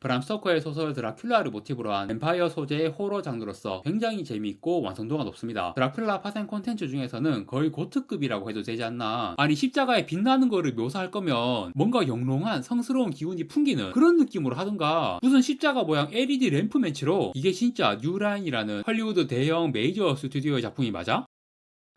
브람 스토커의 소설 드라큘라를 모티브로 한 뱀파이어 소재의 호러 장르로서 굉장히 재미있고 완성도가 높습니다. 드라큘라 파생 콘텐츠 중에서는 거의 고트급이라고 해도 되지 않나. 아니 십자가에 빛나는 거를 묘사할 거면 뭔가 영롱한 성스러운 기운이 풍기는 그런 느낌으로 하든가, 무슨 십자가 모양 LED 램프 매치로 이게 진짜 뉴라인이라는 헐리우드 대형 메이저 스튜디오의 작품이 맞아?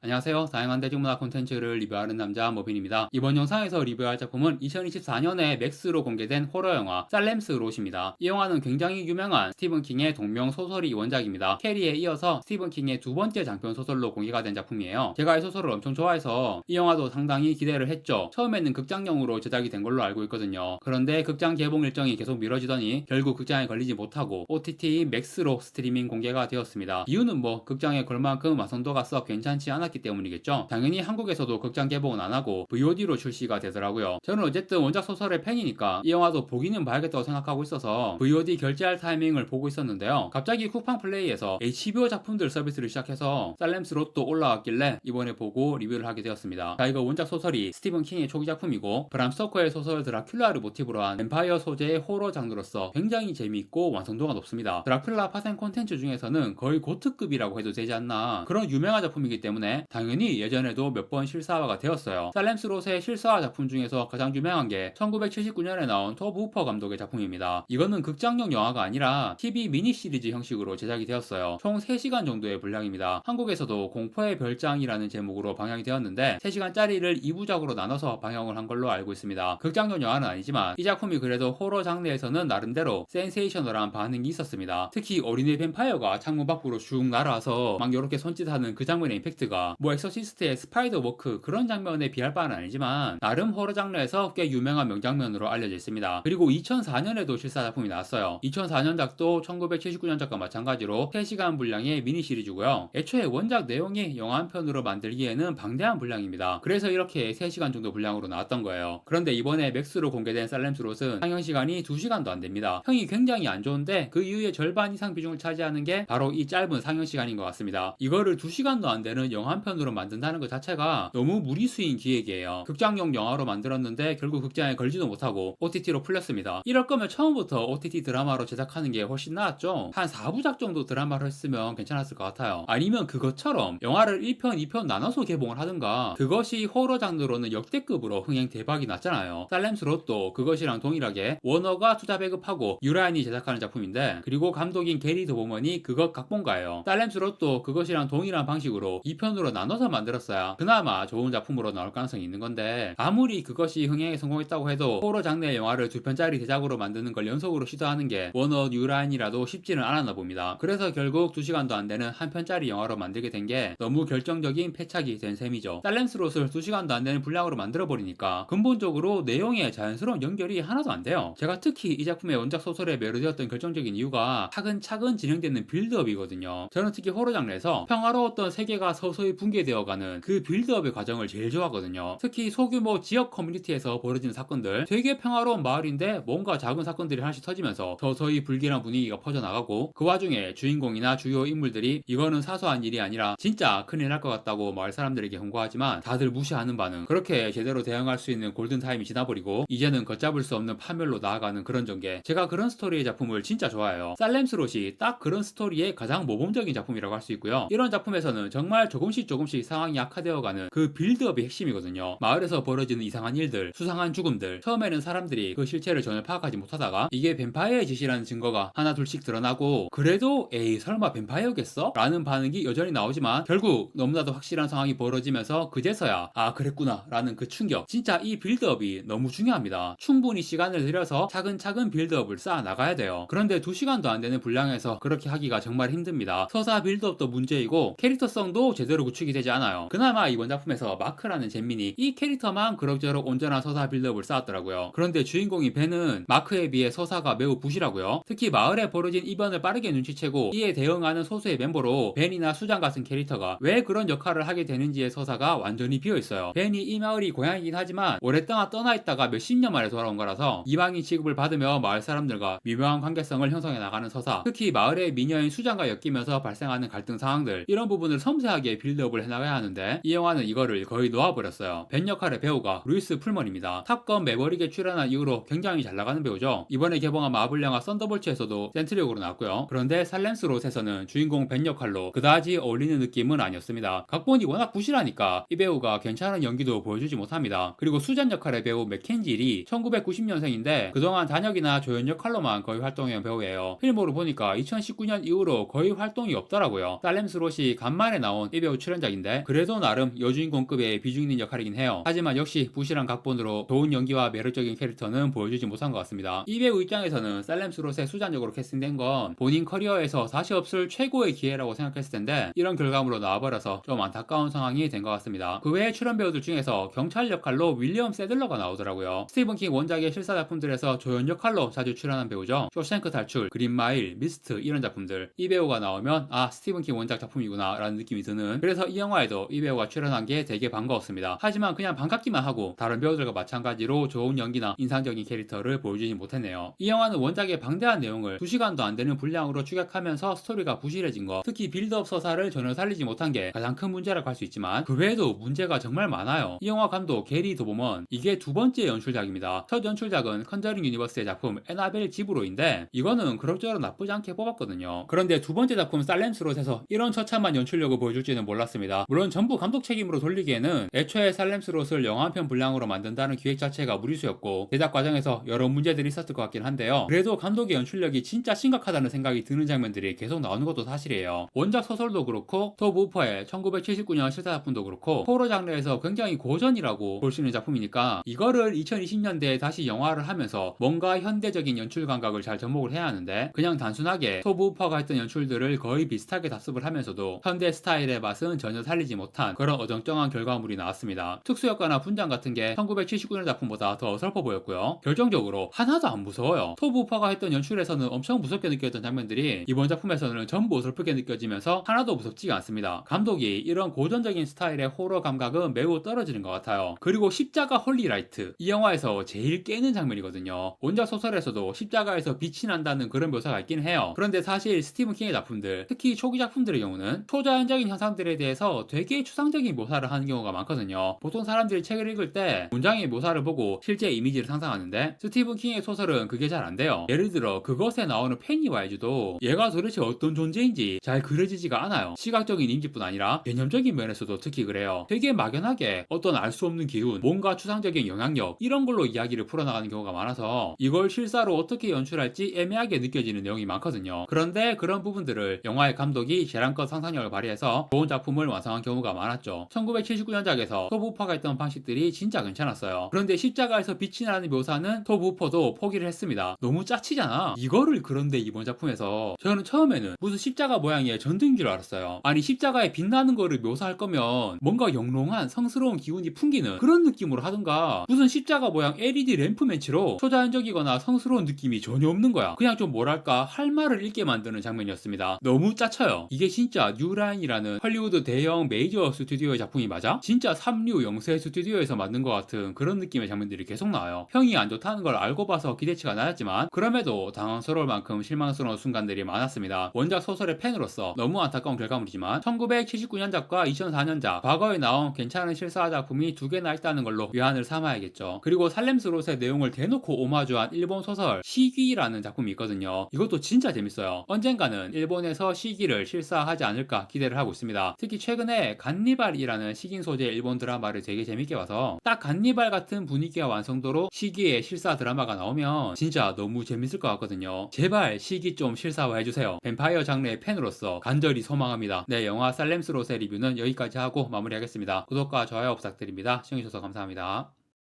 안녕하세요. 다양한 대중문화 콘텐츠를 리뷰하는 남자 모빈입니다. 이번 영상에서 리뷰할 작품은 2024년에 맥스로 공개된 호러 영화 살렘스 롯입니다. 이 영화는 굉장히 유명한 스티븐 킹의 동명 소설이 원작입니다. 캐리에 이어서 스티븐 킹의 두 번째 장편 소설로 공개가 된 작품이에요. 제가 이 소설을 엄청 좋아해서 이 영화도 상당히 기대를 했죠. 처음에는 극장용으로 제작이 된 걸로 알고 있거든요. 그런데 극장 개봉 일정이 계속 미뤄지더니 결국 극장에 걸리지 못하고 OTT 맥스로 스트리밍 공개가 되었습니다. 이유는 뭐 극장에 걸 만큼 완성도가 썩 괜찮지 않았기 때문이겠죠. 당연히 한국에서도 극장 개봉은 안 하고 VOD로 출시가 되더라고요. 저는 어쨌든 원작 소설의 팬이니까 이 영화도 보기는 봐야겠다고 생각하고 있어서 VOD 결제할 타이밍을 보고 있었는데요. 갑자기 쿠팡 플레이에서 HBO 작품들 서비스를 시작해서 살렘스 롯도 올라왔길래 이번에 보고 리뷰를 하게 되었습니다. 자, 이거 원작 소설이 스티븐 킹의 초기 작품이고 브람 스토커의 소설 드라큘라를 모티브로 한 뱀파이어 소재의 호러 장르로서 굉장히 재미있고 완성도가 높습니다. 드라큘라 파생 콘텐츠 중에서는 거의 고트급이라고 해도 되지 않나, 그런 유명한 작품이기 때문에 당연히 예전에도 몇 번 실사화가 되었어요. 살렘스 롯의 실사화 작품 중에서 가장 유명한 게 1979년에 나온 토브 후퍼 감독의 작품입니다. 이거는 극장용 영화가 아니라 TV 미니 시리즈 형식으로 제작이 되었어요. 총 3시간 정도의 분량입니다. 한국에서도 공포의 별장이라는 제목으로 방영이 되었는데 3시간짜리를 2부작으로 나눠서 방영을 한 걸로 알고 있습니다. 극장용 영화는 아니지만 이 작품이 그래도 호러 장르에서는 나름대로 센세이셔널한 반응이 있었습니다. 특히 어린이 뱀파이어가 창문 밖으로 쭉 날아와서 막 이렇게 손짓하는 그 장면의 임팩트가 뭐 엑소시스트의 스파이더 워크 그런 장면에 비할 바는 아니지만 나름 호러 장르에서 꽤 유명한 명장면으로 알려져 있습니다. 그리고 2004년에도 실사 작품이 나왔어요. 2004년작도 1979년작과 마찬가지로 3시간 분량의 미니 시리즈고요. 애초에 원작 내용이 영화 한 편으로 만들기에는 방대한 분량입니다. 그래서 이렇게 3시간 정도 분량으로 나왔던 거예요. 그런데 이번에 맥스로 공개된 살렘스 롯은 상영 시간이 2시간도 안 됩니다. 평이 굉장히 안 좋은데 그 이후에 절반 이상 비중을 차지하는 게 바로 이 짧은 상영 시간인 것 같습니다. 이거를 2시간도 안 되는 영화 한 편으로 만든다는 것 자체가 너무 무리수인 기획이에요. 극장용 영화로 만들었는데 결국 극장에 걸지도 못하고 OTT로 풀렸습니다. 이럴 거면 처음부터 OTT 드라마로 제작하는 게 훨씬 나았죠. 한 4부작 정도 드라마로 했으면 괜찮았을 것 같아요. 아니면 그것처럼 영화를 1편, 2편 나눠서 개봉을 하든가. 그것이 호러 장르로는 역대급으로 흥행 대박이 났잖아요. 살렘스 롯도 그것이랑 동일하게 워너가 투자 배급하고 유라인이 제작하는 작품인데, 그리고 감독인 게리 도버먼이 그것 각본가예요. 살렘스 롯도 그것이랑 동일한 방식으로 2편으로 나눠서 만들었어야 그나마 좋은 작품으로 나올 가능성이 있는 건데, 아무리 그것이 흥행에 성공했다고 해도 호러 장르의 영화를 2편짜리 대작으로 만드는 걸 연속으로 시도하는 게 워너 뉴라인이라도 쉽지는 않았나 봅니다. 그래서 결국 2시간도 안 되는 한 편짜리 영화로 만들게 된 게 너무 결정적인 패착이 된 셈이죠. 살렘스 롯을 2시간도 안 되는 분량으로 만들어버리니까 근본적으로 내용에 자연스러운 연결이 하나도 안 돼요. 제가 특히 이 작품의 원작 소설에 매료되었던 결정적인 이유가 차근차근 진행되는 빌드업이거든요. 저는 특히 호러 장르에서 평화로웠던 세계가 서서히 붕괴되어가는 그 빌드업의 과정을 제일 좋아하거든요. 특히 소규모 지역 커뮤니티에서 벌어지는 사건들, 되게 평화로운 마을인데 뭔가 작은 사건들이 하나씩 터지면서 서서히 불길한 분위기가 퍼져나가고, 그 와중에 주인공이나 주요 인물들이 이거는 사소한 일이 아니라 진짜 큰일 날 것 같다고 마을 사람들에게 경고하지만 다들 무시하는 반응, 그렇게 제대로 대응할 수 있는 골든타임이 지나버리고 이제는 걷잡을 수 없는 파멸로 나아가는 그런 전개. 제가 그런 스토리의 작품을 진짜 좋아해요. 살렘스 롯이 딱 그런 스토리의 가장 모범적인 작품이라고 할 수 있고요. 이런 작품에서는 정말 조금씩 상황이 악화되어가는 그 빌드업이 핵심이거든요. 마을에서 벌어지는 이상한 일들, 수상한 죽음들, 처음에는 사람들이 그 실체를 전혀 파악하지 못하다가 이게 뱀파이어의 짓이라는 증거가 하나 둘씩 드러나고, 그래도 에이 설마 뱀파이어겠어? 라는 반응이 여전히 나오지만 결국 너무나도 확실한 상황이 벌어지면서 그제서야 아 그랬구나 라는 그 충격. 진짜 이 빌드업이 너무 중요합니다. 충분히 시간을 들여서 차근차근 빌드업을 쌓아 나가야 돼요. 그런데 2시간도 안 되는 분량에서 그렇게 하기가 정말 힘듭니다. 서사 빌드업도 문제이고 캐릭터성도 제대로 구축이 되지 않아요. 그나마 이번 작품에서 마크라는 잼민이 이 캐릭터만 그럭저럭 온전한 서사 빌드업을 쌓았더라고요. 그런데 주인공인 벤은 마크에 비해 서사가 매우 부실하고요. 특히 마을에 벌어진 이변을 빠르게 눈치채고 이에 대응하는 소수의 멤버로 벤이나 수장 같은 캐릭터가 왜 그런 역할을 하게 되는지의 서사가 완전히 비어있어요. 벤이 이 마을이 고향이긴 하지만 오랫동안 떠나있다가 몇십 년 만에 돌아온 거라서 이방인 취급을 받으며 마을 사람들과 미묘한 관계성을 형성해 나가는 서사, 특히 마을의 미녀인 수장과 엮이면서 발생하는 갈등 상황들, 이런 부분을 섬세하게 빌드 빌드업을 해나가야 하는데 이 영화는 이거를 거의 놓아버렸어요. 벤 역할의 배우가 루이스 풀먼입니다. 탑건 매버릭에 출연한 이후로 굉장히 잘 나가는 배우죠. 이번에 개봉한 마블 영화 썬더볼츠에서도 센트리 역으로 나왔고요. 그런데 살렘스 롯에서는 주인공 벤 역할로 그다지 어울리는 느낌은 아니었습니다. 각본이 워낙 부실하니까 이 배우가 괜찮은 연기도 보여주지 못합니다. 그리고 수잔 역할의 배우 맥켄질이 1990년생인데 그동안 단역이나 조연 역할로만 거의 활동해온 배우예요. 필모로 보니까 2019년 이후로 거의 활동이 없더라고요. 살렘스 롯이 간만에 나온 이 배우 출연작인데 그래도 나름 여주인공급의 비중 있는 역할이긴 해요. 하지만 역시 부실한 각본으로 좋은 연기와 매력적인 캐릭터는 보여주지 못한 것 같습니다. 이 배우 입장에서는 살렘스 롯의 수잔 역으로 캐스팅된 건 본인 커리어에서 다시 없을 최고의 기회라고 생각했을 텐데 이런 결과물로 나와버려서 좀 안타까운 상황이 된 것 같습니다. 그 외에 출연 배우들 중에서 경찰 역할로 윌리엄 세들러가 나오더라고요. 스티븐 킹 원작의 실사 작품들에서 조연 역할로 자주 출연한 배우죠. 쇼생크 탈출, 그린마일, 미스트 이런 작품들. 이 배우가 나오면 아 스티븐 킹 원작 작품이구나 라는 느낌이 드는, 그래서 이 영화에도 이 배우가 출연한 게 되게 반가웠습니다. 하지만 그냥 반갑기만 하고 다른 배우들과 마찬가지로 좋은 연기나 인상적인 캐릭터를 보여주지 못했네요. 이 영화는 원작의 방대한 내용을 2시간도 안 되는 분량으로 추격하면서 스토리가 부실해진 거, 특히 빌드업 서사를 전혀 살리지 못한 게 가장 큰 문제라고 할 수 있지만 그 외에도 문제가 정말 많아요. 이 영화 감독 게리 도보먼, 이게 두 번째 연출작입니다. 첫 연출작은 컨저링 유니버스의 작품 에나벨 지브로인데 이거는 그럭저럭 나쁘지 않게 뽑았거든요. 그런데 두 번째 작품 살렘스 롯에서 이런 처참한 연출력을 보여줄지는 몰랐습니다. 물론 전부 감독 책임으로 돌리기에는 애초에 살렘스 롯을 영화 한 편 분량으로 만든다는 기획 자체가 무리수였고 제작 과정에서 여러 문제들이 있었을 것 같긴 한데요. 그래도 감독의 연출력이 진짜 심각하다는 생각이 드는 장면들이 계속 나오는 것도 사실이에요. 원작 소설도 그렇고 토브 우퍼의 1979년 실사 작품도 그렇고 호러 장르에서 굉장히 고전이라고 볼 수 있는 작품이니까 이거를 2020년대에 다시 영화를 하면서 뭔가 현대적인 연출 감각을 잘 접목을 해야 하는데 그냥 단순하게 토브 우퍼가 했던 연출들을 거의 비슷하게 답습을 하면서도 현대 스타일의 맛은 전혀 살리지 못한 그런 어정쩡한 결과물이 나왔습니다. 특수효과나 분장 같은 게 1979년 작품보다 더 어설퍼 보였고요. 결정적으로 하나도 안 무서워요. 토브 우퍼가 했던 연출에서는 엄청 무섭게 느껴졌던 장면들이 이번 작품에서는 전부 어설프게 느껴지면서 하나도 무섭지가 않습니다. 감독이 이런 고전적인 스타일의 호러 감각은 매우 떨어지는 것 같아요. 그리고 십자가 홀리라이트, 이 영화에서 제일 깨는 장면이거든요. 원작 소설에서도 십자가에서 빛이 난다는 그런 묘사가 있긴 해요. 그런데 사실 스티븐 킹의 작품들, 특히 초기 작품들의 경우는 초자연적인 현상들에 대해서 되게 추상적인 묘사를 하는 경우가 많거든요. 보통 사람들이 책을 읽을 때 문장의 묘사를 보고 실제 이미지를 상상하는데 스티븐 킹의 소설은 그게 잘 안 돼요. 예를 들어 그것에 나오는 페니와이즈도 얘가 도대체 어떤 존재인지 잘 그려지지가 않아요. 시각적인 인지뿐 아니라 개념적인 면에서도 특히 그래요. 되게 막연하게 어떤 알 수 없는 기운, 뭔가 추상적인 영향력 이런 걸로 이야기를 풀어나가는 경우가 많아서 이걸 실사로 어떻게 연출할지 애매하게 느껴지는 내용이 많거든요. 그런데 그런 부분들을 영화의 감독이 계란껏 상상력을 발휘해서 좋은 작품을 완성한 경우가 많았죠. 1979년작에서 토브 우퍼가 했던 방식들이 진짜 괜찮았어요. 그런데 십자가에서 빛이 나는 묘사는 토브 우퍼도 포기를 했습니다. 너무 짜치잖아. 이거를 그런데 이번 작품에서 저는 처음에는 무슨 십자가 모양의 전등인 줄 알았어요. 아니 십자가에 빛나는 거를 묘사할 거면 뭔가 영롱한 성스러운 기운이 풍기는 그런 느낌으로 하든가 무슨 십자가 모양 LED 램프 매치로 초자연적이거나 성스러운 느낌이 전혀 없는 거야. 그냥 좀 뭐랄까 할 말을 읽게 만드는 장면이었습니다. 너무 짜쳐요. 이게 진짜 뉴라인이라는 헐리우드 대형 메이저 스튜디오의 작품이 맞아? 진짜 삼류 영세 스튜디오에서 만든 것 같은 그런 느낌의 장면들이 계속 나와요. 평이 안 좋다는 걸 알고 봐서 기대치가 낮았지만 그럼에도 당황스러울 만큼 실망스러운 순간들이 많았습니다. 원작 소설의 팬으로서 너무 안타까운 결과물이지만 1979년작과 2004년작 과거에 나온 괜찮은 실사 작품이 두 개나 있다는 걸로 위안을 삼아야겠죠. 그리고 살렘스 롯의 내용을 대놓고 오마주한 일본 소설 시기라는 작품이 있거든요. 이것도 진짜 재밌어요. 언젠가는 일본에서 시기를 실사하지 않을까 기대를 하고 있습니다. 특히 최근에 간니발이라는 식인 소재의 일본 드라마를 되게 재밌게 봐서 딱 간니발 같은 분위기와 완성도로 시기의 실사 드라마가 나오면 진짜 너무 재밌을 것 같거든요. 제발 시기 좀 실사화해주세요. 뱀파이어 장르의 팬으로서 간절히 소망합니다. 네, 영화 살렘스 롯의 리뷰는 여기까지 하고 마무리하겠습니다. 구독과 좋아요 부탁드립니다. 시청해주셔서 감사합니다.